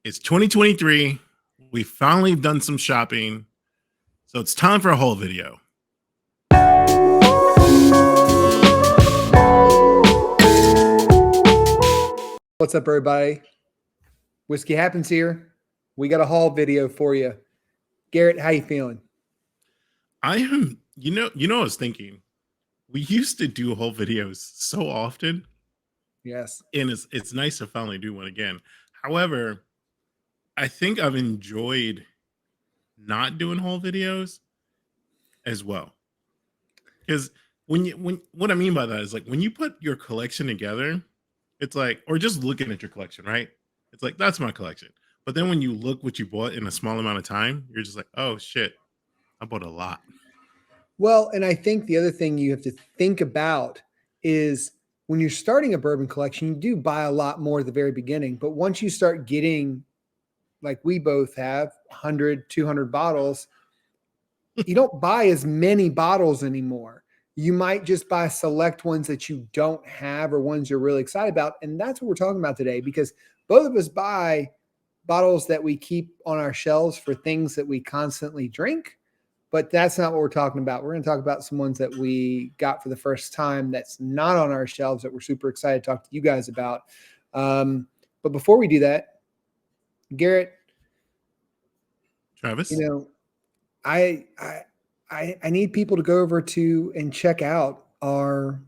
It's 2023. We finally done some shopping. So it's time for a whole video. What's up, everybody? Whiskey Happens here. We got a haul video for you. Garrett, how you feeling? I am, I was thinking, we used to do whole videos so often, Yes. and it's nice to finally do one again. However, I think I've enjoyed not doing whole videos as well. Because when what I mean by that is like when you put your collection together, it's like, or just looking at your collection, right? It's like that's my collection. But then when you look what you bought in a small amount of time, you're just like, oh shit, I bought a lot. Well, and I think the other thing you have to think about is when you're starting a bourbon collection, you do buy a lot more at the very beginning. But once you start getting, like we both have, 100, 200 bottles, you don't buy as many bottles anymore. You might just buy select ones that you don't have or ones you're really excited about. And that's what we're talking about today, because both of us buy bottles that we keep on our shelves for things that we constantly drink. But that's not what we're talking about. We're going to talk about some ones that we got for the first time that's not on our shelves that we're super excited to talk to you guys about. But before we do that, Garrett, Travis? I need people to go over to and check out our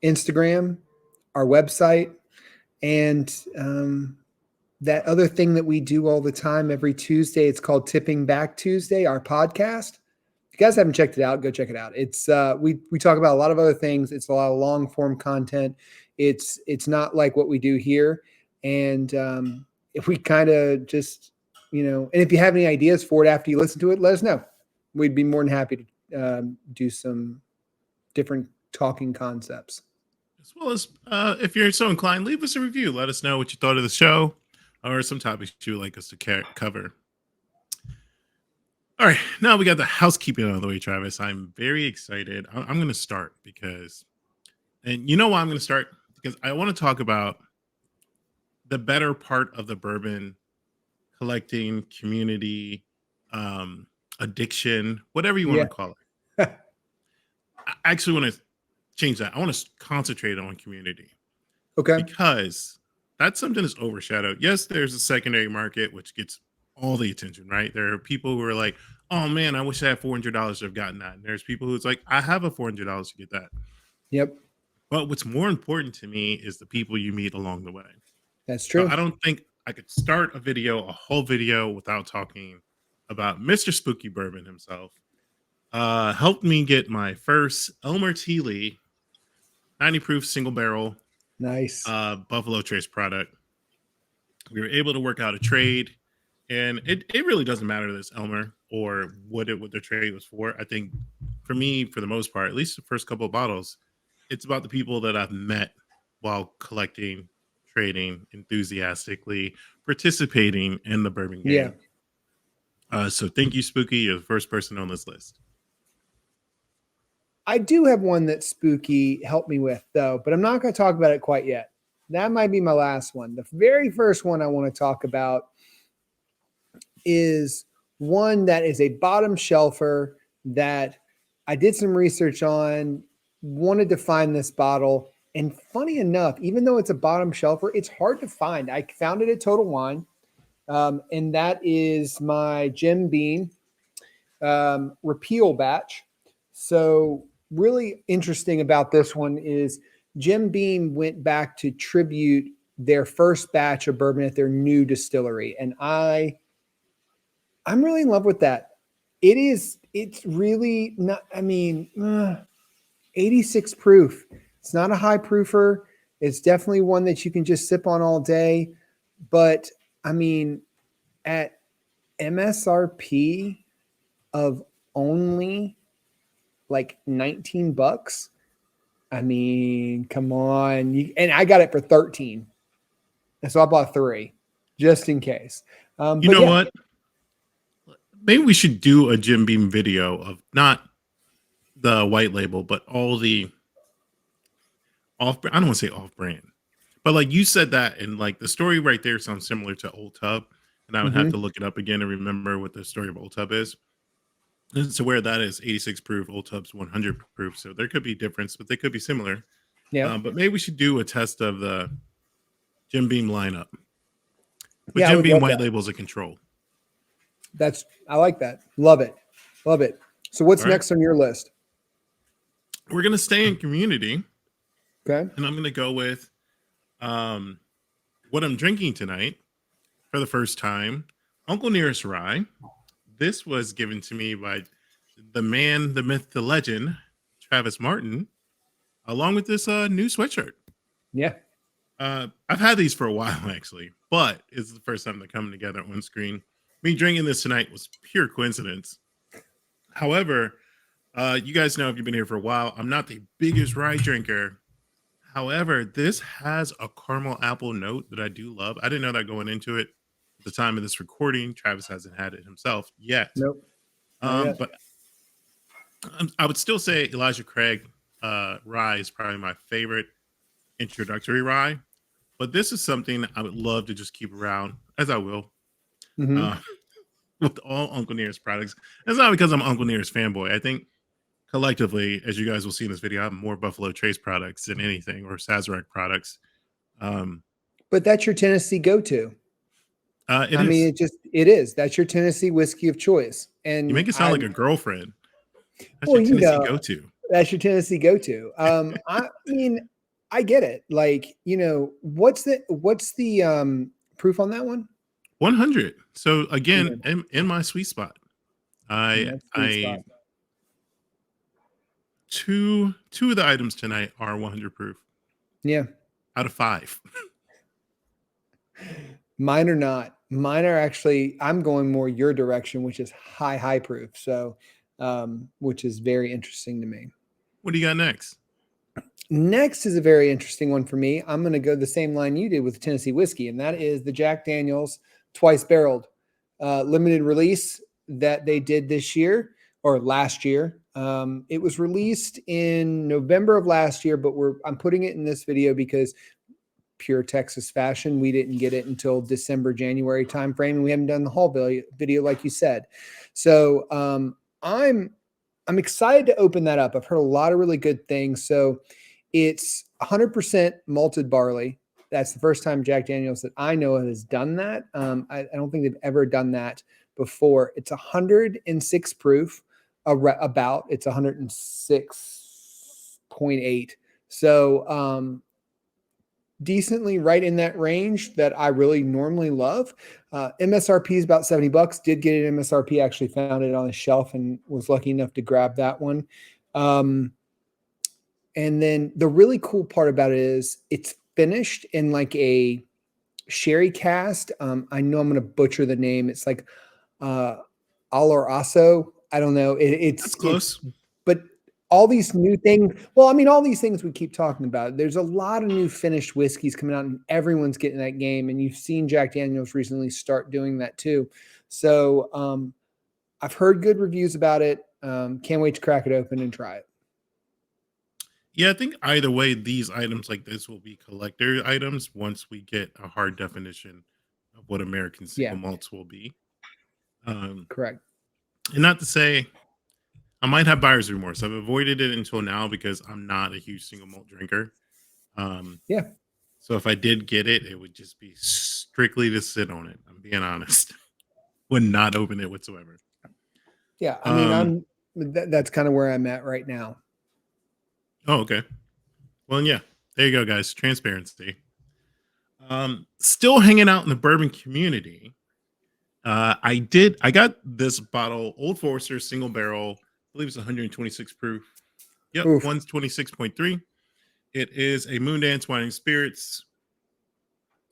Instagram, our website, and that other thing that we do all the time every Tuesday. It's called Tipping Back Tuesday, our podcast. If you guys haven't checked it out, go check it out. It's we talk about a lot of other things. It's a lot of long form content. It's not like what we do here. And if we kind of just, and if you have any ideas for it after you listen to it, let us know. We'd be more than happy to do some different talking concepts. As well as if you're so inclined, leave us a review. Let us know what you thought of the show or some topics you would like us to cover. All right, now we got the housekeeping out of the way, Travis. I'm very excited. I'm going to start and you know why I'm going to start? Because I want to talk about the better part of the bourbon collecting community, addiction, whatever you want to call it. I actually want to change that. I want to concentrate on community. Okay. Because that's something that's overshadowed. Yes, there's a secondary market, which gets all the attention, right? There are people who are like, oh man, I wish I had $400 to have gotten that. And there's people who's like, I have a $400 to get that. Yep. But what's more important to me is the people you meet along the way. That's true. So I don't think I could start a whole video without talking about Mr. Spooky Bourbon himself. Helped me get my first Elmer T. Lee 90 proof single barrel. Nice. Buffalo Trace product. We were able to work out a trade, and it really doesn't matter this Elmer or what the trade was for. I think for me, for the most part, at least the first couple of bottles, it's about the people that I've met while collecting, trading, enthusiastically participating in the bourbon game. Yeah. So thank you, Spooky. You're the first person on this list. I do have one that Spooky helped me with, though, but I'm not going to talk about it quite yet. That might be my last one. The very first one I want to talk about is one that is a bottom shelfer that I did some research on, wanted to find this bottle. And funny enough, even though it's a bottom shelfer, it's hard to find. I found it at Total Wine, and that is my Jim Beam repeal batch. So really interesting about this one is Jim Beam went back to tribute their first batch of bourbon at their new distillery. And I'm really in love with that. It's really not, 86 proof. It's not a high proofer. It's definitely one that you can just sip on all day. But at MSRP of only like $19. Come on. And I got it for 13. And so I bought 3 just in case. You know what? Maybe we should do a Jim Beam video of not the white label, but all the I don't want to say off brand, But like you said that, and like the story right there sounds similar to Old Tub, and I would have to Hmm. look it up again and remember what the story of Old Tub is. And so where that is 86 proof, Old Tub's 100 proof, so there could be difference, but they could be similar. Yeah. But maybe we should do a test of the Jim Beam lineup with Yeah, I Jim would Beam love white that. labels a control. I like that. Love it. Love it. So what's All right, next on your list? we're gonna stay in community, Okay. and I'm gonna go with um, what I'm drinking tonight for the first time. Uncle Nearest Rye. This was given to me by the man, the myth, the legend, Travis Martin, along with this new sweatshirt. Yeah. I've had these for a while actually, but it's the first time they're coming together on screen. Me drinking this tonight was pure coincidence. However, you guys know if you've been here for a while, I'm not the biggest rye drinker. However, this has a caramel apple note that I do love. I didn't know that going into it at the time of this recording. Travis hasn't had it himself yet. Nope. Not yet. But I would still say Elijah Craig rye is probably my favorite introductory rye. But this is something I would love to just keep around, as I will, Hmm. uh, with all Uncle Nearest products. It's not because I'm Uncle Nearest fanboy. I think collectively, as you guys will see in this video, I have more Buffalo Trace products than anything, or Sazerac products. Um, But that's your Tennessee go-to. it I mean, is. it is. That's your Tennessee whiskey of choice. You And make it sound like a girlfriend. That's well, your Tennessee go-to. that's your Tennessee go-to. I mean, I get it. Like, what's the proof on that one? 100. So again, Yeah, in my sweet spot, I that's sweet spot. I two of the items tonight are 100 proof Yeah. out of five. Mine are not. Mine are actually, I'm going more your direction, which is high proof. So, which is very interesting to me. What do you got next? Next is a very interesting one for me. I'm going to go the same line you did with Tennessee whiskey, and that is the Jack Daniels twice barreled limited release that they did this year or last year. It was released in November of last year, but I'm putting it in this video because pure Texas fashion. We didn't get it until December, January timeframe, and we haven't done the whole video like you said. So I'm excited to open that up. I've heard a lot of really good things. So it's 100% malted barley. That's the first time Jack Daniels that I know has done that. I don't think they've ever done that before. It's 106 proof. About it's 106.8. So decently right in that range that I really normally love. MSRP is about $70. Did get it MSRP. Actually found it on the shelf and was lucky enough to grab that one. And then the really cool part about it is it's finished in like a sherry cast. I know I'm going to butcher the name. It's like Oloroso. I don't know. That's It's, close. but all these new things. Well, I mean, all these things we keep talking about. There's a lot of new finished whiskeys coming out, and everyone's getting that game. And you've seen Jack Daniels recently start doing that too. So I've heard good reviews about it. Can't wait to crack it open and try it. Yeah, I think either way, these items like this will be collector items once we get a hard definition of what American single Yeah, malts will be. Um, correct. and not to say I might have buyer's remorse. I've avoided it until now because I'm not a huge single malt drinker. Um, Yeah. so if I did get it, it would just be strictly to sit on it. I'm being honest. Would not open it whatsoever. Yeah. I Um, mean, that's kind of where I'm at right now. oh, okay. Well, yeah. There you go, guys. Transparency. Still hanging out in the bourbon community. I got this bottle, Old Forester single barrel. I believe it's 126 proof. Yep, Oof. 126.3. It is a Moondance Wine and Spirits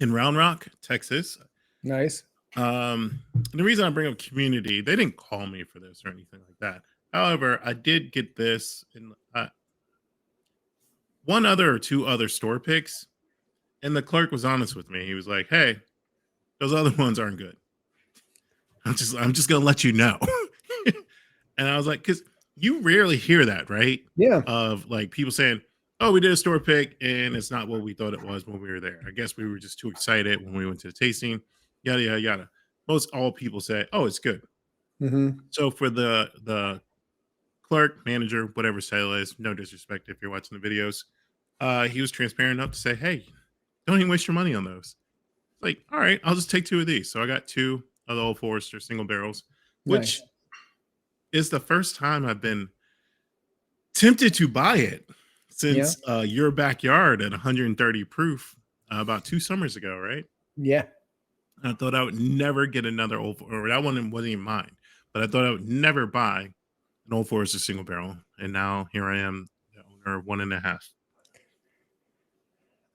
in Round Rock, Texas. Nice. The reason I bring up community, they didn't call me for this or anything like that. However, I did get this in one other or two other store picks, and the clerk was honest with me. He was like, "Hey, those other ones aren't good. I'm just gonna let you know." And I was like, because you rarely hear that, right? Yeah. Of like people saying, oh, we did a store pick and it's not what we thought it was when we were there. I guess we were just too excited when we went to the tasting, yada, yada, yada. Most all people say, oh, it's good. Hmm. So for the clerk, manager, whatever title is, no disrespect if you're watching the videos, he was transparent enough to say, hey, don't even waste your money on those. Like, all right, I'll just take two of these. So I got two of the Old Forester single barrels, which Nice. is the first time I've been tempted to buy it Yeah. since your backyard at 130 proof about 2 summers ago, right? Yeah. I thought I would never get another or that one wasn't even mine, but I thought I would never buy an Old Forester single barrel, and now here I am, the owner of one and a half.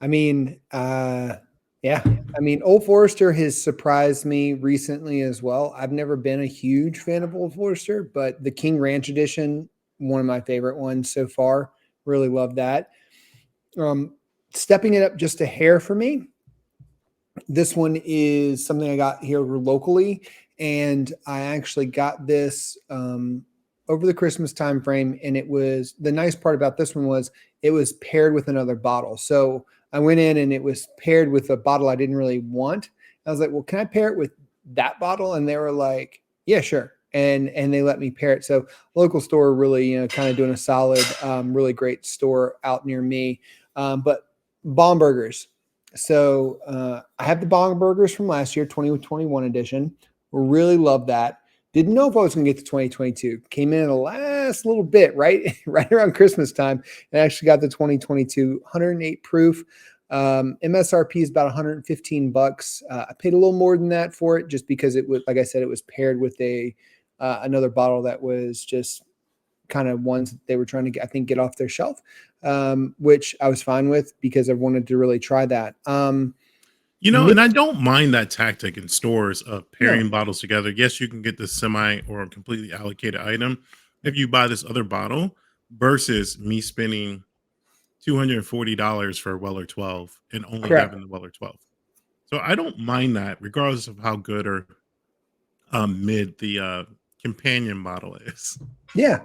I mean, yeah. I mean, Old Forester has surprised me recently as well. I've never been a huge fan of Old Forester, but the King Ranch edition, one of my favorite ones so far. Really love that. Um, Stepping it up just a hair for me. This one is something I got here locally, and I actually got this over the Christmas time frame. And it was the nice part about this one was it was paired with another bottle. So I went in and it was paired with a bottle I didn't really want. I was like, well, can I pair it with that bottle? And they were like, yeah, sure. And they let me pair it. So local store really, kind of doing a solid, really great store out near me. But Bomb Burgers. So I have the Bong Burgers from last year, 2021 edition. Really love that. Didn't know if I was going to get to 2022. Came in the last little bit, right, right around Christmas time, and actually got the 2022 108 proof. MSRP is about 115 bucks. I paid a little more than that for it, just because it was, like I said, it was paired with a another bottle that was just kind of ones that they were trying to get, I think, get off their shelf, which I was fine with because I wanted to really try that. And I don't mind that tactic in stores of No, pairing bottles together. Yes, you can get the semi or completely allocated item if you buy this other bottle versus me spending $240 for a Weller 12 and only correct. having the Weller 12. So I don't mind that, regardless of how good or mid the companion bottle is. Yeah.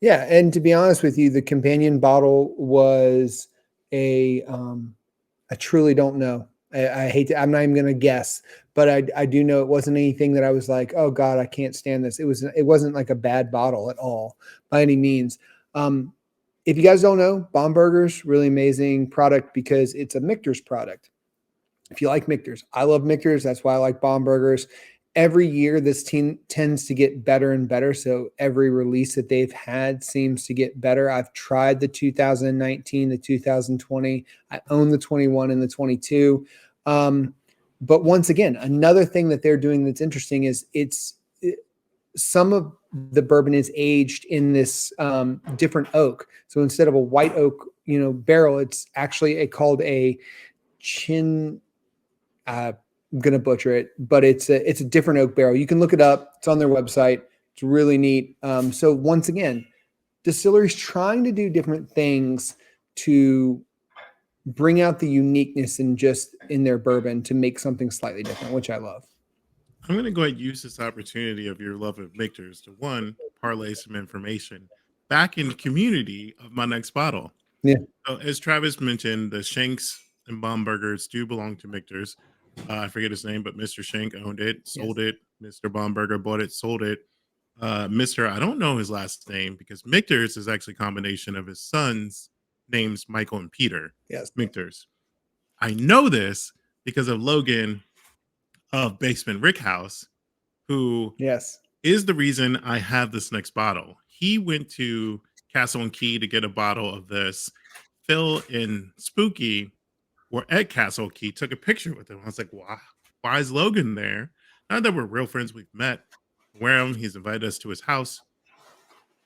Yeah. And to be honest with you, the companion bottle was I truly don't know. I hate to, I'm not even going to guess, but I do know it wasn't anything that I was like, oh God, I can't stand this. It wasn't like a bad bottle at all by any means. Um, if you guys don't know, Bomb Burgers, really amazing product because it's a Michter's product. If you like Michter's, I love Michter's. That's why I like Bomb Burgers. Every year, this team tends to get better and better. So every release that they've had seems to get better. I've tried the 2019, the 2020. I own the 21 and the 22. But once again, another thing that they're doing that's interesting is some of the bourbon is aged in this different oak. So instead of a white oak, barrel, it's actually called a chin. I'm gonna butcher it, but it's a different oak barrel. You can look it up. It's on their website. It's really neat. So once again, distilleries trying to do different things to bring out the uniqueness in their bourbon to make something slightly different, which I love. I'm going to go ahead and use this opportunity of your love of Michter's to one, parlay some information back in the community of my next bottle. Yeah. So as Travis mentioned, the Shanks and Baumburgers do belong to Michter's. I forget his name, but Mr. Shank owned it, Yes. sold it. Mr. Baumburger bought it, sold it. Mr. I don't know his last name because Michter's is actually a combination of his sons' names, Michael and Peter Yes. Michter's. I know this because of Logan of Basement Rick House, who Yes. is the reason I have this next bottle. He went to Castle and Key to get a bottle of this. Phil and Spooky were at Castle Key, took a picture with him. I was like, why is Logan there? Not that we're real friends, we've met. Where him, he's invited us to his house.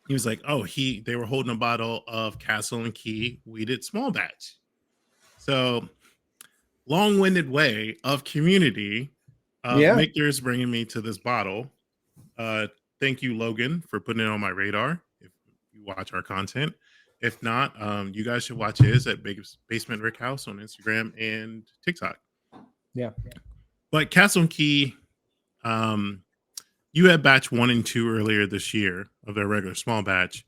He was like, oh, they were holding a bottle of Castle and Key weeded small batch. So long-winded way of community of Yeah. Michter's bringing me to this bottle. Uh, Thank you, Logan, for putting it on my radar. If you watch our content, if not, you guys should watch his at Basement Rick House on Instagram and TikTok. Yeah. But Castle and Key, you had batch 1 and 2 earlier this year of their regular small batch.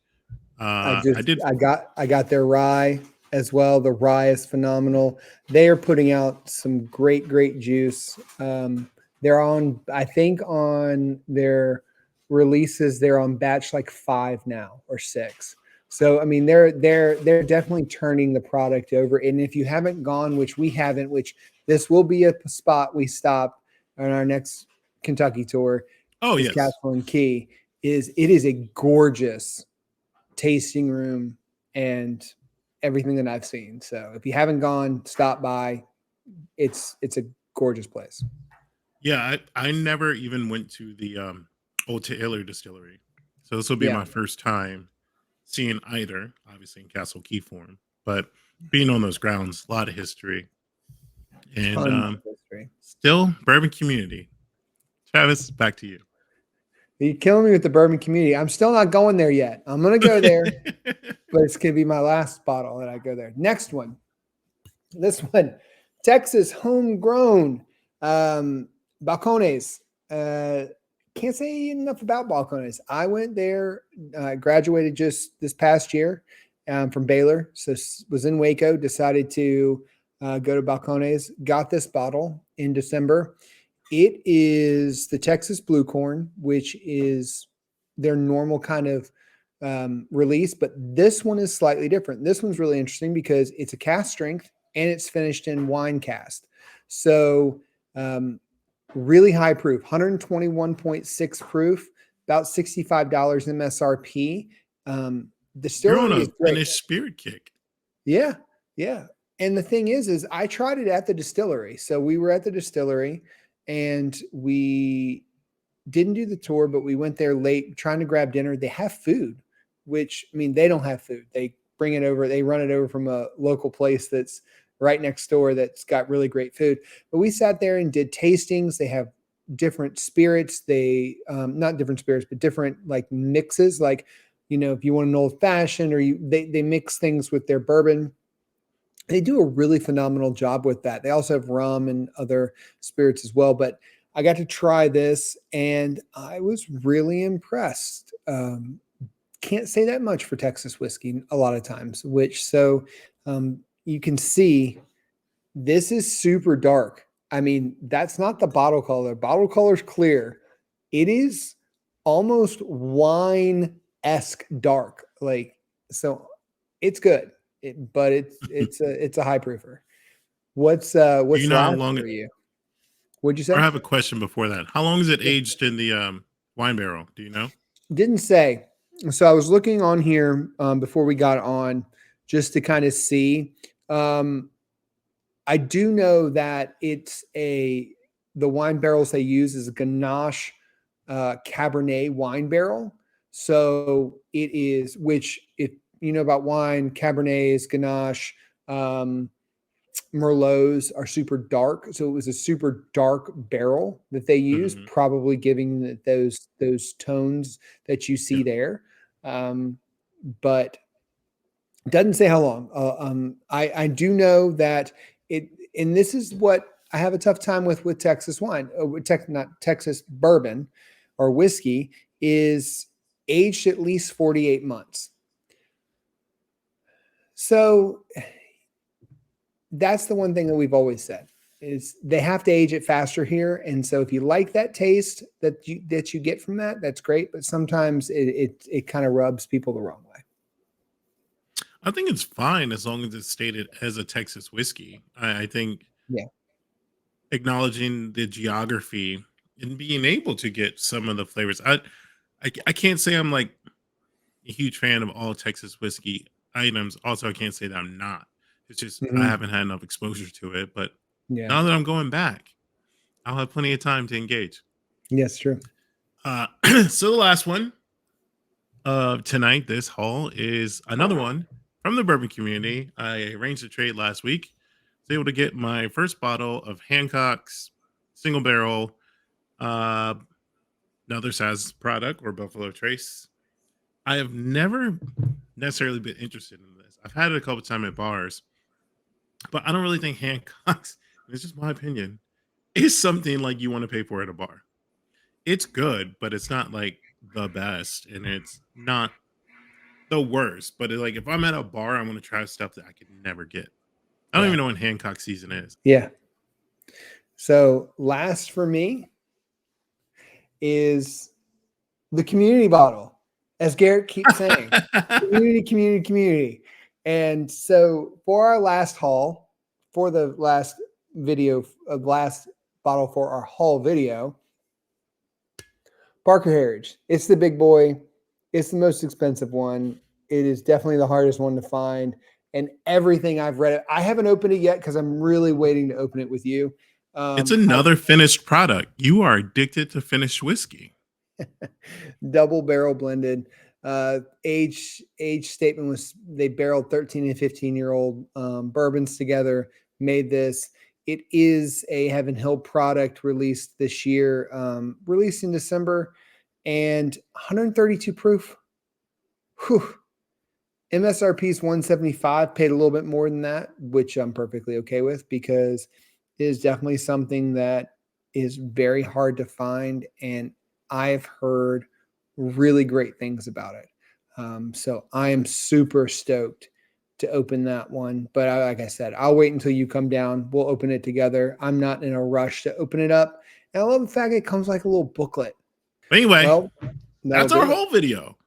I did. I got their rye. as well. The rye is phenomenal. They are putting out some great juice. They're on, I think, on their releases. They're on batch like 5 now or 6. So I mean, they're definitely turning the product over. And if you haven't gone, which we haven't, which this will be a spot we stop on our next Kentucky tour, Oh is yes. Castle and Key. It is a gorgeous tasting room and everything that I've seen. So if you haven't gone, stop by. It's a gorgeous place. Yeah, I never even went to the Old Taylor distillery. So this will be Yeah, my first time seeing either, obviously in Castle Key form, but being on those grounds, a lot of history and tons of history. still bourbon community. Travis, back to you. You're killing me with the bourbon community. I'm still not going there yet. I'm gonna go there, but it's gonna be my last bottle that I go there. Next one. This one, Texas homegrown balcones. Can't say enough about balcones. I went there, graduated just this past year from Baylor, so was in Waco. Decided to go to balcones. Got this bottle in December. It is the Texas Blue Corn, which is their normal kind of release, but this one is slightly different. This one's really interesting because it's a cast strength and it's finished in wine cast. So, really high proof, 121.6 proof, about $65 MSRP. You're on Distillery a is great. finished spirit kick. Yeah, yeah. And the thing is I tried it at the distillery. So we were at the distillery and we didn't do the tour, but we went there late trying to grab dinner. They have food, which I mean, they don't have food. They bring it over, they run it over from a local place that's right next door that's got really great food. But we sat there and did tastings. They have different spirits. They not different spirits, but different like mixes. Like, you know, if you want an old fashioned or they mix things with their bourbon. They do a really phenomenal job with that. They also have rum and other spirits as well. But I got to try this and I was really impressed. Can't say that much for Texas whiskey a lot of times, which so you can see this is super dark. I mean, that's not the bottle color. Bottle color's clear. It is almost wine esque dark. Like, so it's good, but it's a high proofer. Do you What's know how last long for it, you? What'd you or I say? have a question before that. How long is it Yeah. aged in the wine barrel? Do you know? Didn't say. So I was looking on here before we got on just to kind of see. Um, I do know that the wine barrels they use is a Ganache Cabernet wine barrel. So it is, which if you know about wine, Cabernets, Ganache, um, Merlots are super dark. So it was a super dark barrel that they used, Mhm. probably giving those tones that you Yeah. see there. But doesn't say how long. I do know that it, and this is what I have a tough time with Texas wine, not Texas bourbon or whiskey, is aged at least 48 months. So that's the one thing that we've always said is they have to age it faster here. And so if you like that taste that you get from that, that's great. But sometimes it kind of rubs people the wrong way. I think it's fine as long as it's stated as a Texas whiskey. I think Yeah. acknowledging the geography and being able to get some of the flavors. I can't say I'm like a huge fan of all Texas whiskey items. Also, I can't say that I'm not. It's just I Mhm. haven't had enough exposure to it. But Yeah. now that I'm going back, I'll have plenty of time to engage. Yes, true. Uh, so the last one of tonight, this haul is another one from the bourbon community. I arranged a trade last week. Was able to get my first bottle of Hancock's single barrel, uh, another Saz product or Buffalo Trace. I have never necessarily been interested in this. I've had it a couple times at bars, but I don't really think Hancock's, it's just my opinion, is something like you want to pay for at a bar. It's good, but it's not like the best. And it's not the worst. But like if I'm at a bar, I'm gonna try stuff that I could never get. I don't Yeah. even know when Hancock season is. Yeah. So last for me is the community bottle, as Garrett keeps saying, community, community, community. And so for our last haul, for the last video of last bottle for our haul video, Parker Heritage. It's the big boy. It's the most expensive one. It is definitely the hardest one to find. And everything I've read, I haven't opened it yet because I'm really waiting to open it with you. It's I another finished product. You are addicted to finished whiskey. double barrel blended. Age statement was they barreled 13 and 15-year-old bourbons together, made this. It is a Heaven Hill product released this year, released in December, and 132 proof. Whew. MSRP is 175, paid a little bit more than that, which I'm perfectly okay with because it is definitely something that is very hard to find. And I've heard really great things about it. So I am super stoked to open that one. But like I said, I'll wait until you come down. We'll open it together. I'm not in a rush to open it up. And I love the fact it comes like a little booklet. Anyway, Well, that'll that's our do it. whole video.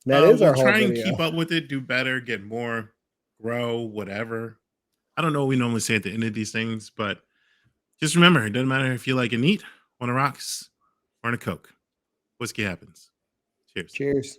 That is We'll our whole try and video. keep up with it, do better, get more, grow, whatever. I don't know what we normally say at the end of these things, but just remember, it doesn't matter if you like it neat, on the rocks, or in a Coke. Whiskey happens. Cheers. Cheers.